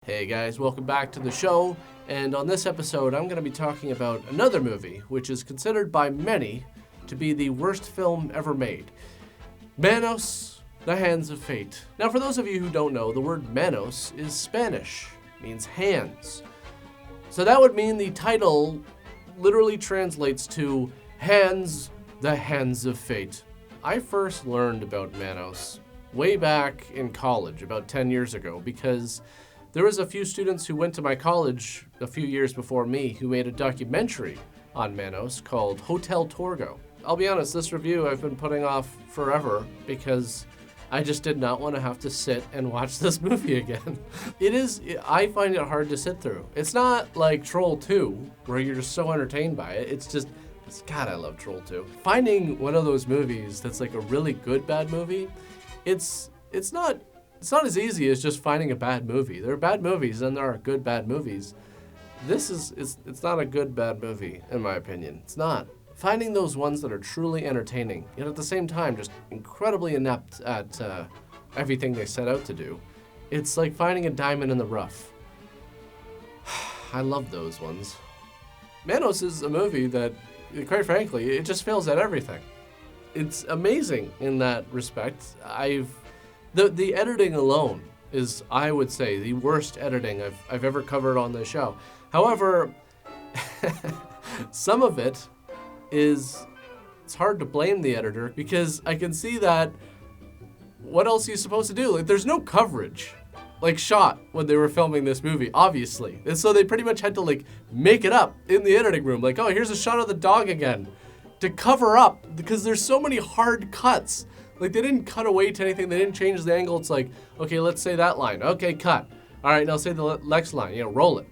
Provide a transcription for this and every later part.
Hey guys, welcome back to the show, and on this episode I'm going to be talking about another movie which is considered by many to be the worst film ever made. Manos, The Hands of Fate. Now for those of you who don't know, the word Manos is Spanish, means hands. So that would mean the title literally translates to Hands, The Hands of Fate. I first learned about Manos way back in college, about 10 years ago, because there was a few students who went to my college a few years before me who made a documentary on Manos called Hotel Torgo. I'll be honest, this review I've been putting off forever because I just did not want to have to sit and watch this movie again. I find it hard to sit through. It's not like Troll 2, where you're just so entertained by it. God, I love Troll 2. Finding one of those movies that's like a really good bad movie, it's not as easy as just finding a bad movie. There are bad movies and there are good bad movies. It's not a good bad movie, in my opinion. It's not. Finding those ones that are truly entertaining, yet at the same time just incredibly inept at everything they set out to do. It's like finding a diamond in the rough. I love those ones. Manos is a movie that, quite frankly, it just fails at everything. It's amazing in that respect. The editing alone is, I would say, the worst editing I've ever covered on this show. However, some of it it's hard to blame the editor because I can see that what else are you supposed to do? Like, there's no coverage, shot when they were filming this movie, obviously. And so they pretty much had to, make it up in the editing room. Oh, here's a shot of the dog again to cover up because there's so many hard cuts. They didn't cut away to anything. They didn't change the angle. It's okay, let's say that line. Okay, cut. All right, now say the next line. Roll it.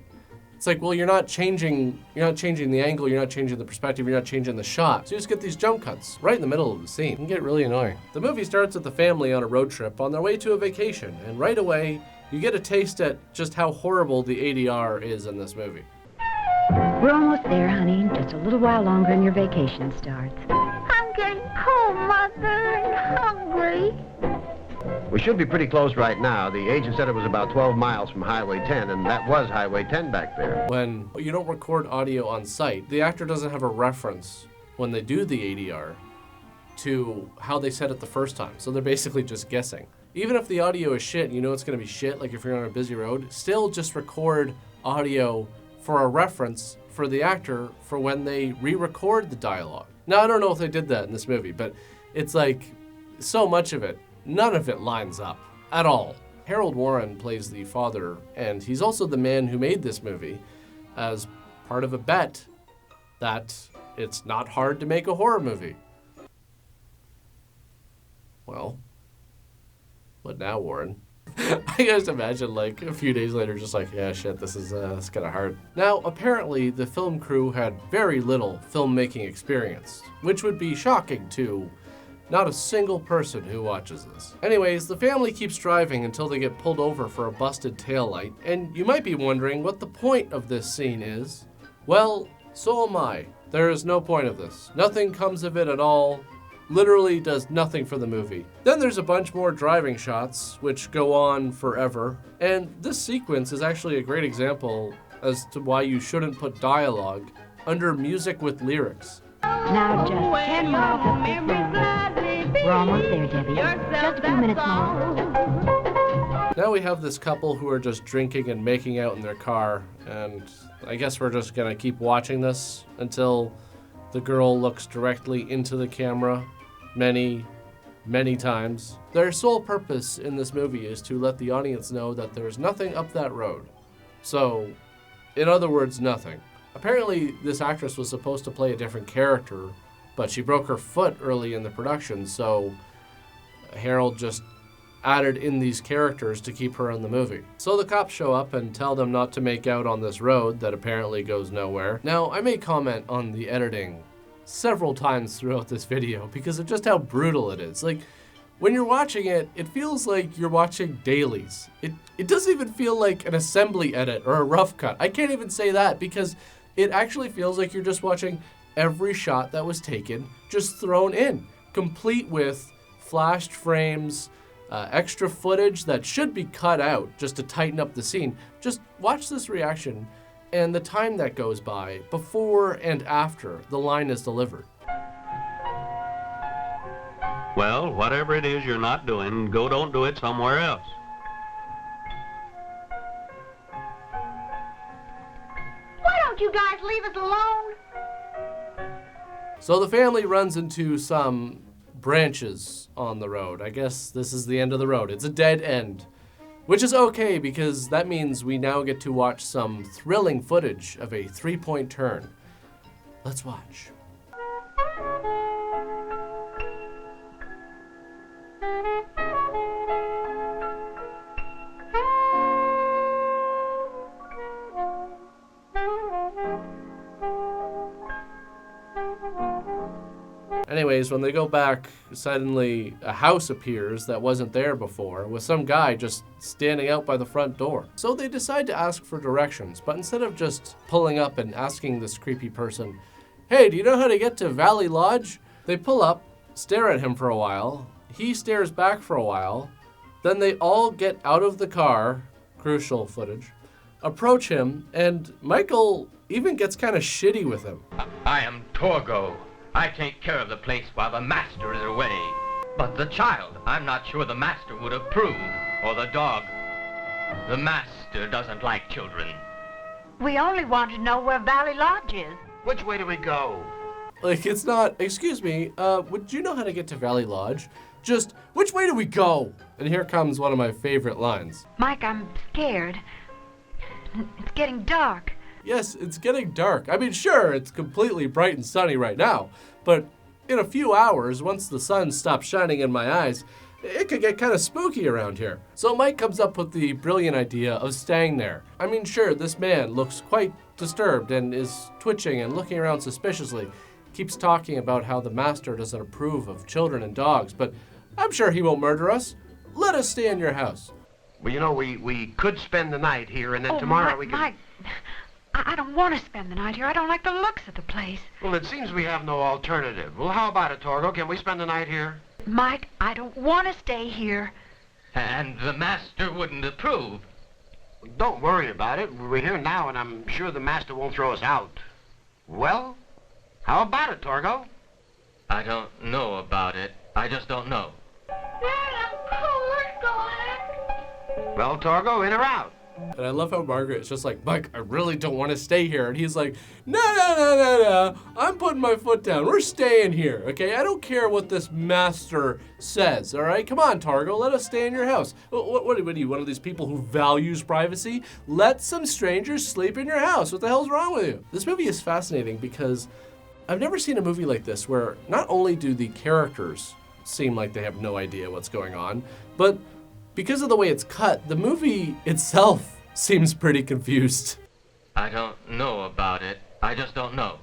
It's well, you're not changing the angle. You're not changing the perspective. You're not changing the shot. So you just get these jump cuts right in the middle of the scene. It can get really annoying. The movie starts with the family on a road trip on their way to a vacation. And right away, you get a taste at just how horrible the ADR is in this movie. We're almost there, honey. Just a little while longer and your vacation starts. I'm getting cold, Mother, and hungry. We should be pretty close right now. The agent said it was about 12 miles from Highway 10, and that was Highway 10 back there. When you don't record audio on site, the actor doesn't have a reference when they do the ADR to how they said it the first time. So they're basically just guessing. Even if the audio is shit, you know it's going to be shit, like if you're on a busy road, still just record audio for a reference for the actor for when they re-record the dialogue. Now, I don't know if they did that in this movie, but it's so much of it, none of it lines up at all. Harold Warren plays the father, and he's also the man who made this movie as part of a bet that it's not hard to make a horror movie. Well, what now, Warren? I just imagine a few days later just yeah, shit, this is kind of hard. Now, apparently the film crew had very little filmmaking experience, which would be shocking to not a single person who watches this. Anyways, the family keeps driving until they get pulled over for a busted taillight, and you might be wondering what the point of this scene is. Well, so am I. There is no point of this. Nothing comes of it at all. Literally does nothing for the movie. Then there's a bunch more driving shots, which go on forever. And this sequence is actually a great example as to why you shouldn't put dialogue under music with lyrics. Now just 10 miles up this road. We're almost there, Debbie. Just a few minutes more. Now we have this couple who are just drinking and making out in their car, and I guess we're just gonna keep watching this until the girl looks directly into the camera many, many times. Their sole purpose in this movie is to let the audience know that there's nothing up that road. So, in other words, nothing. Apparently, this actress was supposed to play a different character, but she broke her foot early in the production, so Harold just added in these characters to keep her in the movie. So the cops show up and tell them not to make out on this road that apparently goes nowhere. Now, I may comment on the editing several times throughout this video because of just how brutal it is. When you're watching it, it feels like you're watching dailies. It doesn't even feel like an assembly edit or a rough cut. I can't even say that because it actually feels like you're just watching every shot that was taken just thrown in, complete with flashed frames, extra footage that should be cut out just to tighten up the scene. Just watch this reaction and the time that goes by before and after the line is delivered. Well, whatever it is you're not doing, don't do it somewhere else. Why don't you guys leave us alone? So the family runs into some branches on the road. I guess this is the end of the road. It's a dead end, which is okay because that means we now get to watch some thrilling footage of a three-point turn. Let's watch. Anyways, when they go back, suddenly a house appears that wasn't there before, with some guy just standing out by the front door. So they decide to ask for directions, but instead of just pulling up and asking this creepy person, "Hey, do you know how to get to Valley Lodge?" They pull up, stare at him for a while, he stares back for a while, then they all get out of the car, crucial footage, approach him, and Michael even gets kind of shitty with him. I am Torgo. I take care of the place while the master is away. But the child, I'm not sure the master would approve, or the dog. The master doesn't like children. We only want to know where Valley Lodge is. Which way do we go? Like, it's not, "Excuse me, would you know how to get to Valley Lodge?" Just, "Which way do we go?" And here comes one of my favorite lines. Mike, I'm scared. It's getting dark. Yes, it's getting dark. I mean, sure, it's completely bright and sunny right now, but in a few hours, once the sun stops shining in my eyes, it could get kind of spooky around here. So Mike comes up with the brilliant idea of staying there. I mean, sure, this man looks quite disturbed and is twitching and looking around suspiciously. Keeps talking about how the master doesn't approve of children and dogs, but I'm sure he won't murder us. Let us stay in your house. Well, you know, we could spend the night here, and then tomorrow we could... Mike, I don't want to spend the night here. I don't like the looks of the place. Well, it seems we have no alternative. Well, how about it, Torgo? Can we spend the night here? Mike, I don't want to stay here. And the master wouldn't approve. Don't worry about it. We're here now, and I'm sure the master won't throw us out. Well, how about it, Torgo? I don't know about it. I just don't know. Dad, I'm cold. Let's go out. Well, Torgo, in or out? And I love how Margaret is just like, "Mike, I really don't want to stay here." And he's like, No. I'm putting my foot down. We're staying here, okay? I don't care what this master says, all right? Come on, Targo, let us stay in your house. What are you, one of these people who values privacy? Let some strangers sleep in your house. What the hell's wrong with you? This movie is fascinating because I've never seen a movie like this where not only do the characters seem like they have no idea what's going on, but because of the way it's cut, the movie itself seems pretty confused. I don't know about it. I just don't know.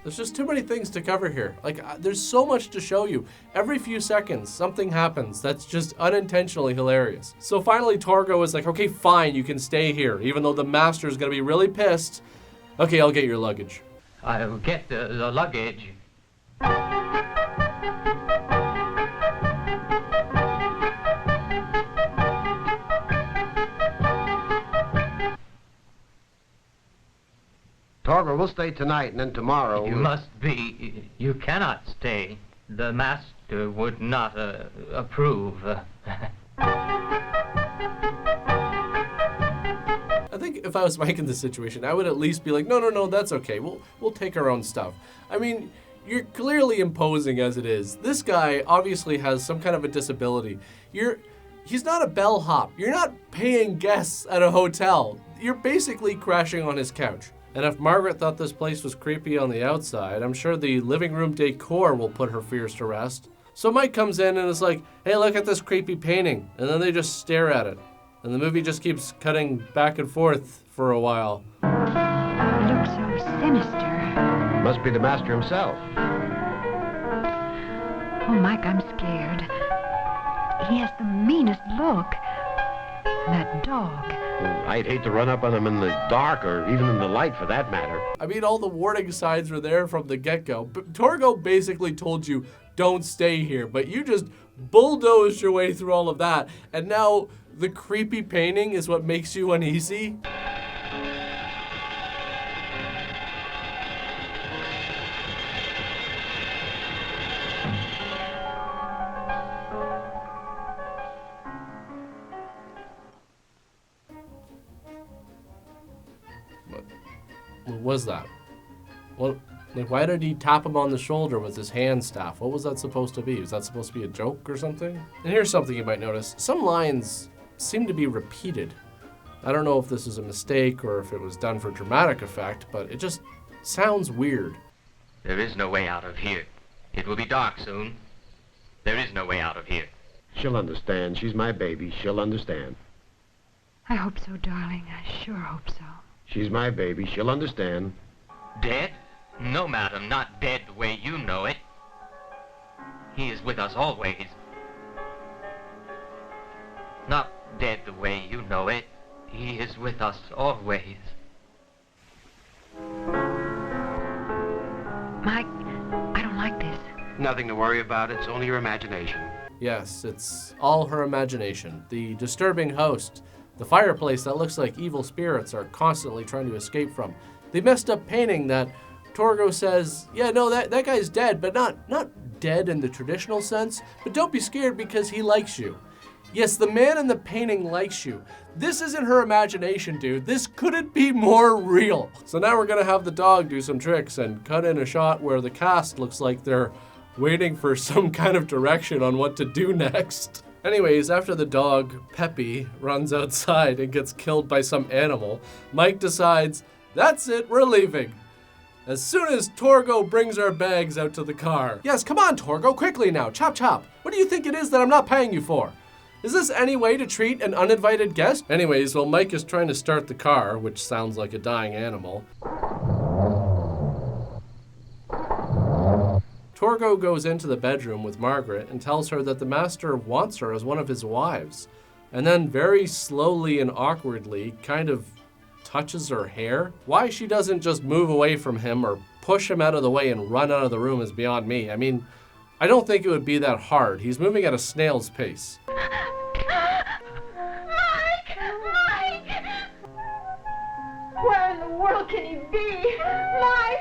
There's just too many things to cover here. Like, there's so much to show you. Every few seconds, something happens that's just unintentionally hilarious. So finally, Torgo is like, "Okay, fine, you can stay here, even though the master's gonna be really pissed. Okay, I'll get your luggage." I'll get the luggage. Torgo, we'll stay tonight, and then tomorrow... You cannot stay. The master would not approve. I think if I was Mike in this situation, I would at least be like, no, that's okay. We'll take our own stuff. I mean, you're clearly imposing as it is. This guy obviously has some kind of a disability. He's not a bellhop. You're not paying guests at a hotel. You're basically crashing on his couch. And if Margaret thought this place was creepy on the outside, I'm sure the living room decor will put her fears to rest. So Mike comes in and is like, hey, look at this creepy painting. And then they just stare at it. And the movie just keeps cutting back and forth for a while. It looks so sinister. Must be the master himself. Oh, Mike, I'm scared. He has the meanest look. That dog. I'd hate to run up on him in the dark or even in the light for that matter. I mean, all the warning signs were there from the get-go. But Torgo basically told you, don't stay here. But you just bulldozed your way through all of that. And now the creepy painting is what makes you uneasy? What was that? What? Like, why did he tap him on the shoulder with his hand staff? What was that supposed to be? Was that supposed to be a joke or something? And here's something you might notice. Some lines seem to be repeated. I don't know if this is a mistake or if it was done for dramatic effect, but it just sounds weird. There is no way out of here. It will be dark soon. There is no way out of here. She'll understand. She's my baby. She'll understand. I hope so, darling. I sure hope so. She's my baby. She'll understand. Dead? No, madam, not dead the way you know it. He is with us always. Not dead the way you know it. He is with us always. Mike, I don't like this. Nothing to worry about. It's only your imagination. Yes, it's all her imagination. The disturbing host, the fireplace that looks like evil spirits are constantly trying to escape from. The messed up painting that Torgo says, yeah, no, that guy's dead, but not dead in the traditional sense, but don't be scared because he likes you. Yes, the man in the painting likes you. This isn't her imagination, dude. This couldn't be more real. So now we're gonna have the dog do some tricks and cut in a shot where the cast looks like they're waiting for some kind of direction on what to do next. Anyways, after the dog, Peppy, runs outside and gets killed by some animal, Mike decides, that's it, we're leaving. As soon as Torgo brings our bags out to the car. Yes, come on, Torgo, quickly now, chop chop. What do you think it is that I'm not paying you for? Is this any way to treat an uninvited guest? Anyways, while Mike is trying to start the car, which sounds like a dying animal, Torgo goes into the bedroom with Margaret and tells her that the master wants her as one of his wives, and then very slowly and awkwardly kind of touches her hair. Why she doesn't just move away from him or push him out of the way and run out of the room is beyond me. I mean, I don't think it would be that hard. He's moving at a snail's pace. Mike! Mike! Where in the world can he be? Mike!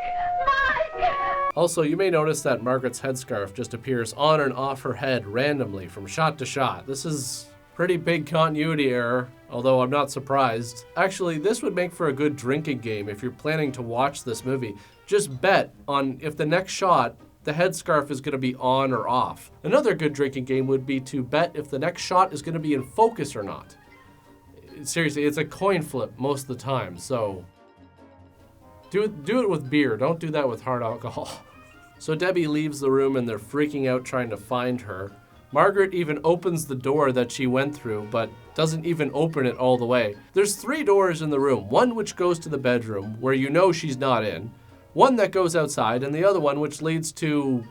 Mike! Also, you may notice that Margaret's headscarf just appears on and off her head randomly from shot to shot. This is pretty big continuity error, although I'm not surprised. Actually, this would make for a good drinking game if you're planning to watch this movie. Just bet on if the next shot, the headscarf is going to be on or off. Another good drinking game would be to bet if the next shot is going to be in focus or not. Seriously, it's a coin flip most of the time, so do it with beer. Don't do that with hard alcohol. So Debbie leaves the room and they're freaking out trying to find her. Margaret even opens the door that she went through, but doesn't even open it all the way. There's 3 doors in the room, one which goes to the bedroom, where you know she's not in, one that goes outside, and the other one which leads to,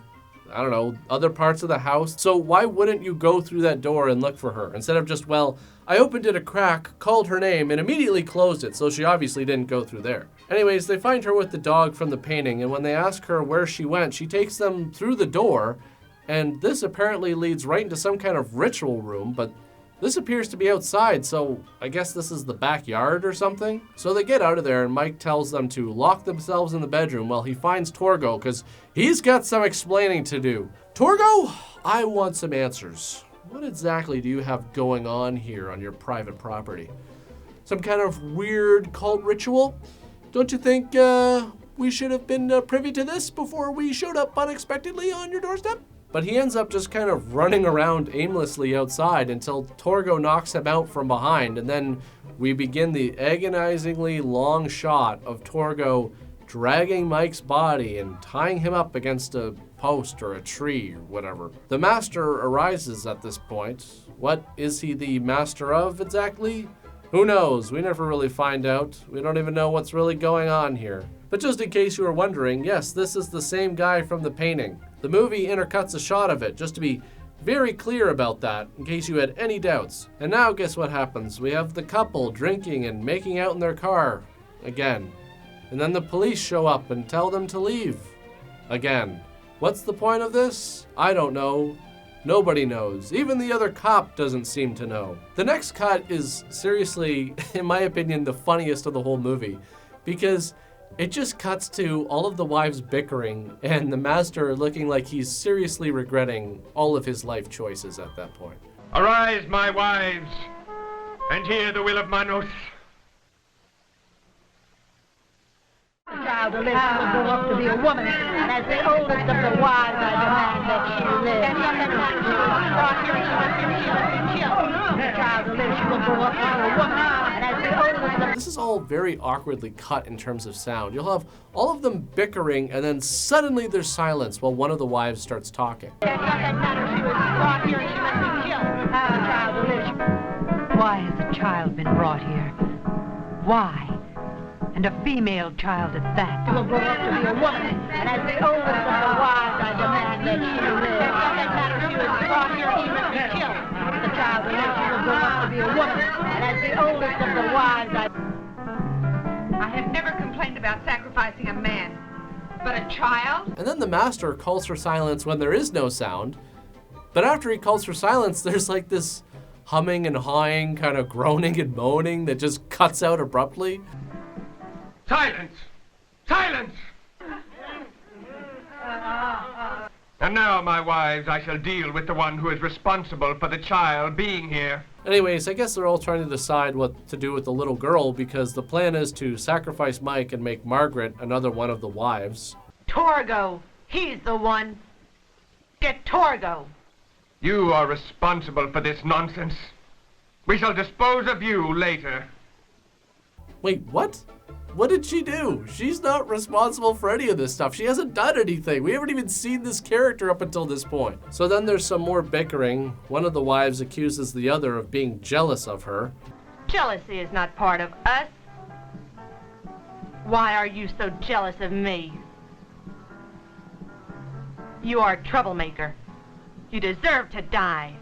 I don't know, other parts of the house. So why wouldn't you go through that door and look for her, instead of just, well, I opened it a crack, called her name, and immediately closed it, so she obviously didn't go through there. Anyways, they find her with the dog from the painting, and when they ask her where she went, she takes them through the door, and this apparently leads right into some kind of ritual room, but this appears to be outside, so I guess this is the backyard or something? So they get out of there, and Mike tells them to lock themselves in the bedroom while he finds Torgo, because he's got some explaining to do. Torgo, I want some answers. What exactly do you have going on here on your private property? Some kind of weird cult ritual? Don't you think we should have been privy to this before we showed up unexpectedly on your doorstep? But he ends up just kind of running around aimlessly outside until Torgo knocks him out from behind, and then we begin the agonizingly long shot of Torgo dragging Mike's body and tying him up against a post or a tree or whatever. The master arises at this point. What is he the master of exactly? Who knows? We never really find out. We don't even know what's really going on here. But just in case you were wondering, yes, this is the same guy from the painting. The movie intercuts a shot of it, just to be very clear about that, in case you had any doubts. And now guess what happens? We have the couple drinking and making out in their car. Again. And then the police show up and tell them to leave. Again. What's the point of this? I don't know. Nobody knows. Even the other cop doesn't seem to know. The next cut is seriously, in my opinion, the funniest of the whole movie, because it just cuts to all of the wives bickering and the master looking like he's seriously regretting all of his life choices at that point. Arise, my wives, and hear the will of Manos. The child will grow up to be a woman, and as the oldest of the wives, I demand that she live. And from that time she was brought here, she must be killed. The child will live, she will grow up to be a woman, and as the oldest of... This is all very awkwardly cut in terms of sound. You'll have all of them bickering, and then suddenly there's silence while one of the wives starts talking. And from that time she was brought here, she must be killed. The child will live. Why has a child been brought here? Why? And a female child at that. She will grow up to be a woman, and as the oldest of the wives, I demand that she live. And from that matter she was brought here, she must be killed. The child will live, she will grow up to be a woman, and as the oldest of the wives, I have never complained about sacrificing a man, but a child? And then the master calls for silence when there is no sound. But after he calls for silence, there's like this humming and hawing, kind of groaning and moaning that just cuts out abruptly. Silence! Silence! And now, my wives, I shall deal with the one who is responsible for the child being here. Anyways, I guess they're all trying to decide what to do with the little girl because the plan is to sacrifice Mike and make Margaret another one of the wives. Torgo, he's the one. Get Torgo. You are responsible for this nonsense. We shall dispose of you later. Wait, what? What did she do? She's not responsible for any of this stuff. She hasn't done anything. We haven't even seen this character up until this point. So then there's some more bickering. One of the wives accuses the other of being jealous of her. Jealousy is not part of us. Why are you so jealous of me? You are a troublemaker. You deserve to die.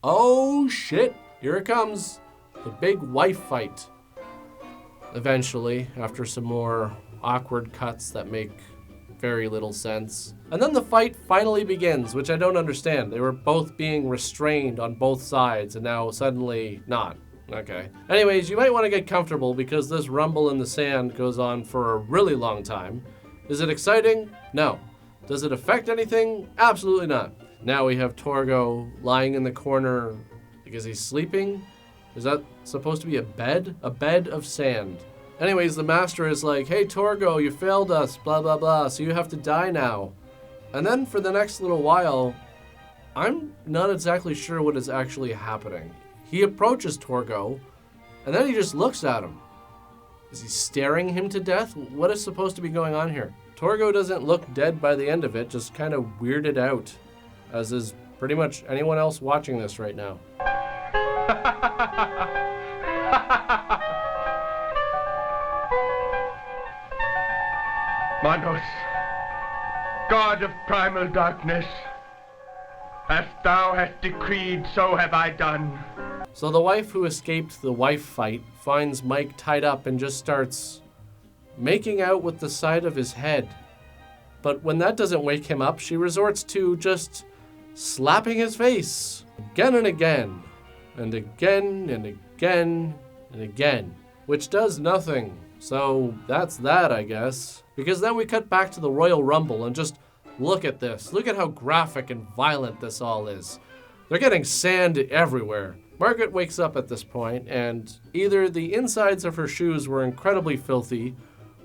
Oh shit, here it comes. The big wife fight. Eventually, after some more awkward cuts that make very little sense. And then the fight finally begins, which I don't understand. They were both being restrained on both sides, and now suddenly not. Okay. Anyways, you might want to get comfortable because this rumble in the sand goes on for a really long time. Is it exciting? No. Does it affect anything? Absolutely not. Now we have Torgo lying in the corner because he's sleeping. Is that supposed to be a bed? A bed of sand. Anyways, the master is like, hey, Torgo, you failed us, blah, blah, blah, so you have to die now. And then for the next little while, I'm not exactly sure what is actually happening. He approaches Torgo, and then he just looks at him. Is he staring him to death? What is supposed to be going on here? Torgo doesn't look dead by the end of it, just kind of weirded out, as is pretty much anyone else watching this right now. Manos, God of primal darkness, as thou hast decreed, so have I done. So the wife who escaped the wife fight finds Mike tied up and just starts making out with the side of his head. But when that doesn't wake him up, she resorts to just slapping his face again and again, and again and again and again, which does nothing. So that's that, I guess. Because then we cut back to the Royal Rumble and just look at this. Look at how graphic and violent this all is. They're getting sand everywhere. Margaret wakes up at this point, and either the insides of her shoes were incredibly filthy,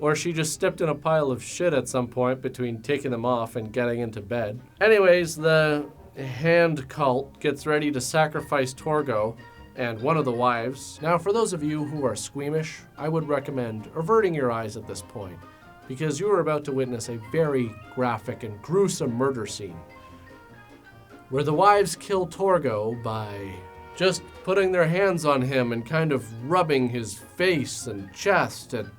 or she just stepped in a pile of shit at some point between taking them off and getting into bed. Anyways, the hand cult gets ready to sacrifice Torgo and one of the wives. Now, for those of you who are squeamish, I would recommend averting your eyes at this point, because you are about to witness a very graphic and gruesome murder scene where the wives kill Torgo by just putting their hands on him and kind of rubbing his face and chest and...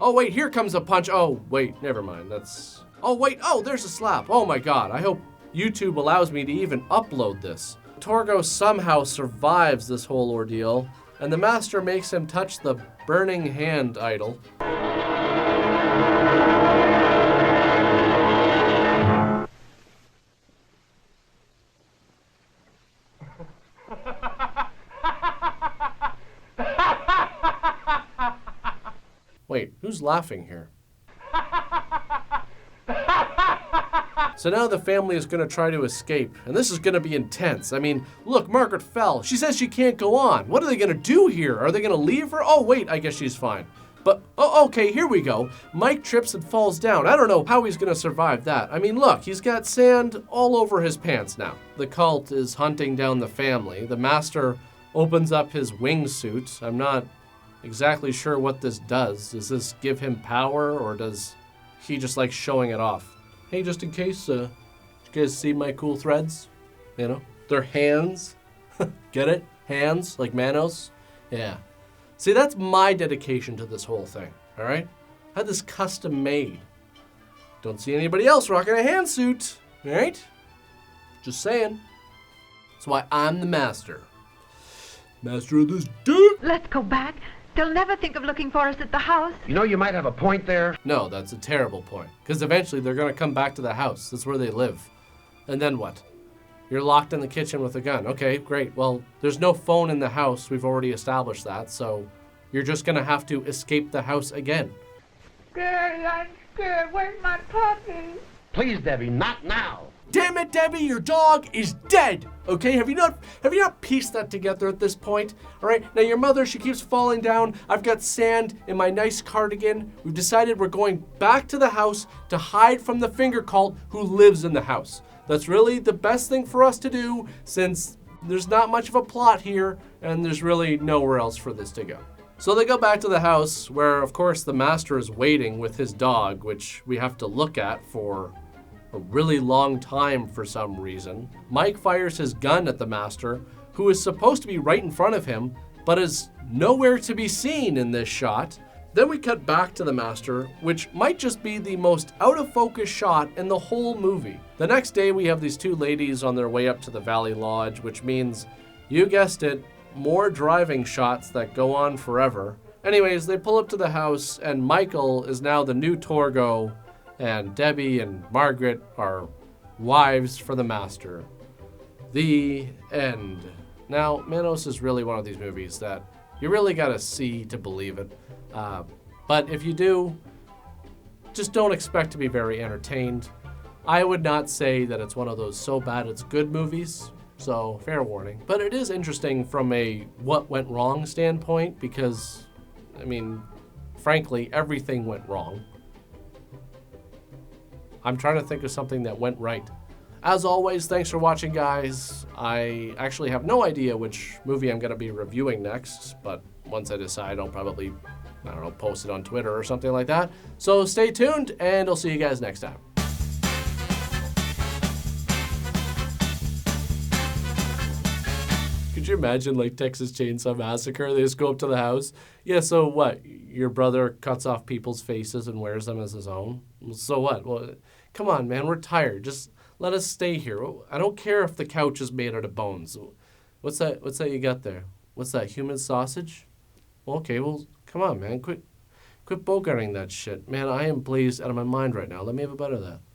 Oh, wait, here comes a punch. Oh, wait, never mind. That's... Oh, wait, oh, there's a slap. Oh, my God. I hope YouTube allows me to even upload this. Torgo somehow survives this whole ordeal, and the master makes him touch the burning hand idol. Wait, who's laughing here? So now the family is going to try to escape, and this is going to be intense. I mean, look, Margaret fell. She says she can't go on. What are they going to do here? Are they going to leave her? Oh, wait, I guess she's fine. But, oh, okay, here we go. Mike trips and falls down. I don't know how he's going to survive that. I mean, look, he's got sand all over his pants now. The cult is hunting down the family. The master opens up his wingsuit. I'm not exactly sure what this does. Does this give him power, or does he just like showing it off? Hey, just in case, you guys see my cool threads? You know, they're hands. Get it? Hands, like Manos? Yeah. See, that's my dedication to this whole thing, all right? I had this custom made. Don't see anybody else rocking a hand suit, all right? Just saying. That's why I'm the master. Master of this dude. Let's go back. They'll never think of looking for us at the house. You know, you might have a point there. No, that's a terrible point. Because eventually they're going to come back to the house. That's where they live. And then what? You're locked in the kitchen with a gun. Okay, great. Well, there's no phone in the house. We've already established that. So you're just going to have to escape the house again. Daddy, I'm scared. Where's my puppy? Please, Debbie, not now. Damn it, Debbie, your dog is dead. Okay, have you not pieced that together at this point? All right, now your mother, she keeps falling down. I've got sand in my nice cardigan. We've decided we're going back to the house to hide from the finger cult who lives in the house. That's really the best thing for us to do, since there's not much of a plot here and there's really nowhere else for this to go. So they go back to the house where, of course, the master is waiting with his dog, which we have to look at for a really long time for some reason. Mike fires his gun at the master, who is supposed to be right in front of him, but is nowhere to be seen in this shot. Then we cut back to the master, which might just be the most out of focus shot in the whole movie. The next day we have these two ladies on their way up to the Valley Lodge, which means, you guessed it, more driving shots that go on forever. Anyways, they pull up to the house, and Michael is now the new Torgo, and Debbie and Margaret are wives for the master. The end. Now, Manos is really one of these movies that you really gotta see to believe it. But if you do, just don't expect to be very entertained. I would not say that it's one of those so bad it's good movies, so fair warning. But it is interesting from a what went wrong standpoint, because, I mean, frankly, everything went wrong. I'm trying to think of something that went right. As always, thanks for watching, guys. I actually have no idea which movie I'm going to be reviewing next, but once I decide, I'll probably, I don't know, post it on Twitter or something like that. So stay tuned, and I'll see you guys next time. Could you imagine, like, Texas Chainsaw Massacre? They just go up to the house. Yeah, so what? Your brother cuts off people's faces and wears them as his own? So what? Well, come on, man, we're tired. Just let us stay here. I don't care if the couch is made out of bones. What's that you got there? What's that, human sausage? Okay, well, come on, man. Quit bogarting that shit. Man, I am blazed out of my mind right now. Let me have a bite of that.